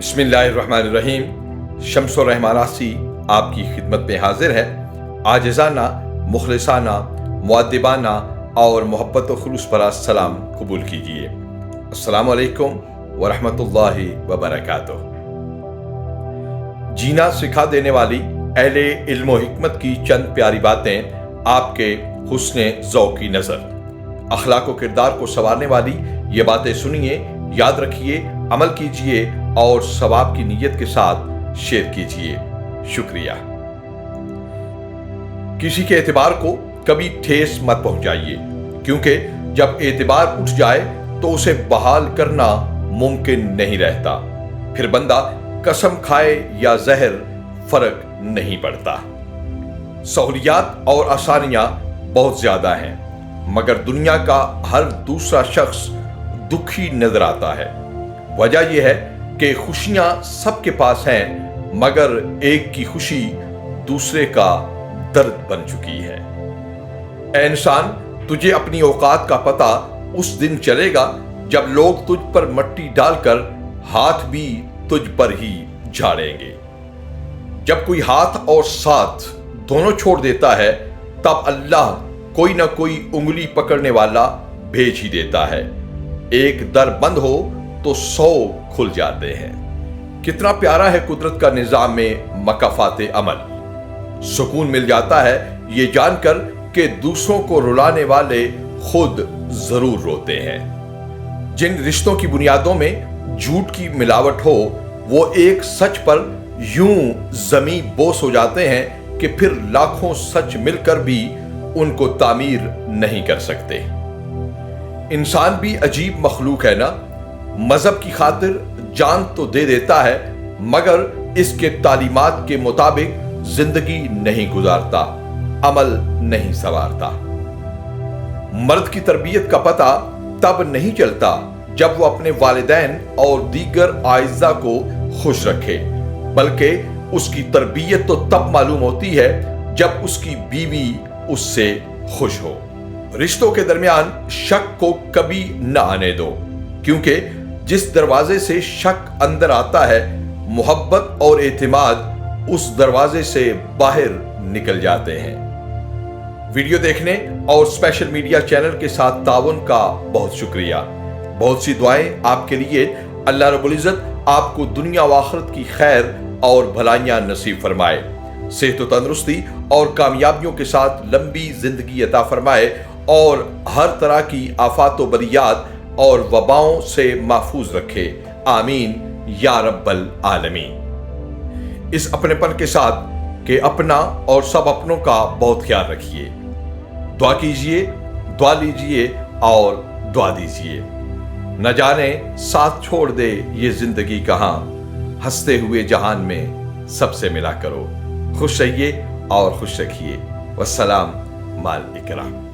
बिस्मिल्लाहिर्रहमानिर्रहीम। शम्स रहमानासी आपकी खिदमत में हाजिर है। आजिज़ाना, मुखलिसाना, मुअद्दिबाना और मोहब्बत व खुलूस भरा सलाम कबूल कीजिए। अस्सलामु अलैकुम व रहमतुल्लाहि व बरकातुहू। जीना सिखा देने वाली अहले इल्म व हिकमत की चंद प्यारी बातें आपके हुस्ने ज़ौक़ की नज़र, अखलाक व किरदार को संवारने वाली ये बातें सुनिए, याद रखिए, अमल कीजिए और सवाब की नीयत के साथ शेयर कीजिए। शुक्रिया। किसी के एतबार को कभी ठेस मत पहुंचाइए, क्योंकि जब एतबार उठ जाए तो उसे बहाल करना मुमकिन नहीं रहता। फिर बंदा कसम खाए या जहर, फर्क नहीं पड़ता। सहूलियात और आसानियां बहुत ज्यादा हैं, मगर दुनिया का हर दूसरा शख्स दुखी नजर आता है। वजह यह है कि खुशियां सबके पास हैं, मगर एक की खुशी दूसरे का दर्द बन चुकी है। ऐ इंसान, तुझे अपनी औकात का पता उस दिन चलेगा जब लोग तुझ पर मट्टी डालकर हाथ भी तुझ पर ही झाड़ेंगे। जब कोई हाथ और साथ दोनों छोड़ देता है, तब अल्लाह कोई ना कोई उंगली पकड़ने वाला भेज ही देता है। एक दर बंद हो तो 100 खुल जाते हैं। कितना प्यारा है कुदरत का निजाम में मकाफाते अमल। सुकून मिल जाता है ये जानकर कि दूसरों को रुलाने वाले खुद जरूर रोते हैं। जिन रिश्तों की बुनियादों में झूठ की मिलावट हो, वो एक सच पर यूं जमी बोस हो जाते हैं कि फिर लाखों सच मिलकर भी उनको तामीर नहीं कर सकते। इंसान भी अजीब मखलूक है ना। मजहब की खातिर जान तो दे देता है, मगर इसके तालीमात के मुताबिक जिंदगी नहीं गुजारता, अमल नहीं संवारता। मर्द की तरबियत का पता तब नहीं चलता जब वो अपने वालिदैन और दीगर आइज़ा को खुश रखे, बल्कि उसकी तरबियत तो तब मालूम होती है जब उसकी बीवी उससे खुश हो। रिश्तों के दरमियान शक को कभी न आने दो, क्योंकि जिस दरवाजे से शक अंदर आता है, मोहब्बत और एतमाद उस दरवाजे से बाहर निकल जाते हैं। वीडियो देखने और स्पेशल मीडिया चैनल के साथ ताउन का बहुत शुक्रिया। बहुत सी दुआएं आपके लिए। अल्लाह रब्बुल इज्जत आपको दुनिया व आखिरत की खैर और भलाइयां नसीब फरमाए, सेहत व तंदुरुस्ती और कामयाबियों के साथ लंबी जिंदगी अता फरमाए और हर तरह की आफात व बरियात और वबाओं से महफूज रखे। आमीन या रब्बल आलमीन। इस अपनेपन के साथ कि अपना और सब अपनों का बहुत ख्याल रखिए। दुआ कीजिए, दुआ लीजिए और दुआ दीजिए। न जाने साथ छोड़ दे ये जिंदगी कहां, हंसते हुए जहान में सबसे मिला करो। खुश रहिए और खुश रखिए। वस्सलाम माल इकराम।